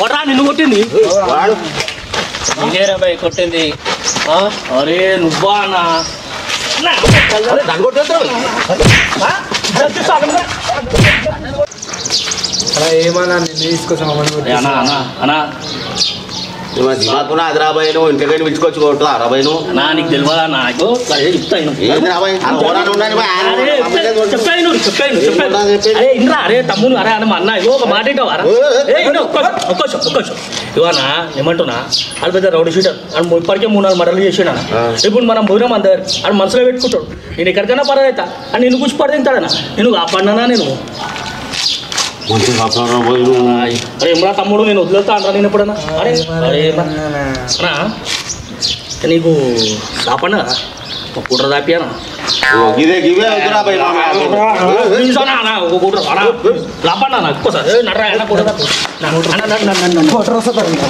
ఓడరా నిన్ను కొట్టింది నేనేరా బాయ్ కొట్టింది అరే నువ్వా అన్నా ఏమన్నా తీసుకొచ్చాం అన్నా అన్నా అన్నా దిమాకున్నా అది రాబాయి నువ్వు ఇంటికి పిలుచుకొచ్చి కొట్టు అరబాయి నువ్వు నా నీకు తెలియదా నాకు అదే చెప్తాను అరే ఇంద్రా అరే తమ్ముడు అరే అన్న అన్న ఇగో ఒక మాట ఒక్కోసం ఇవానా ఏమంటున్నా అది పెద్ద రౌడీ షీటర్ అని ఇప్పటికే 3-4 మర్డర్లు చేసాడు ఇప్పుడు మనం పోయినాం అందరు అని మనసులో పెట్టుకుంటాడు నేను ఎక్కడికైనా పర్వాలేదా అని నిన్ను కూర్చి పడతాడా నేను కాపాడినా నేను అరే ఏమరా తమ్ముడు నేను వదిలేస్తా అంటారా నేను ఎప్పుడన్నా అరే అరే అన్నా నీకు కాపాడినా కుట్ర దాపియానా లాపన్నా ఎక్కువ సార్ నర్రా కుట్ర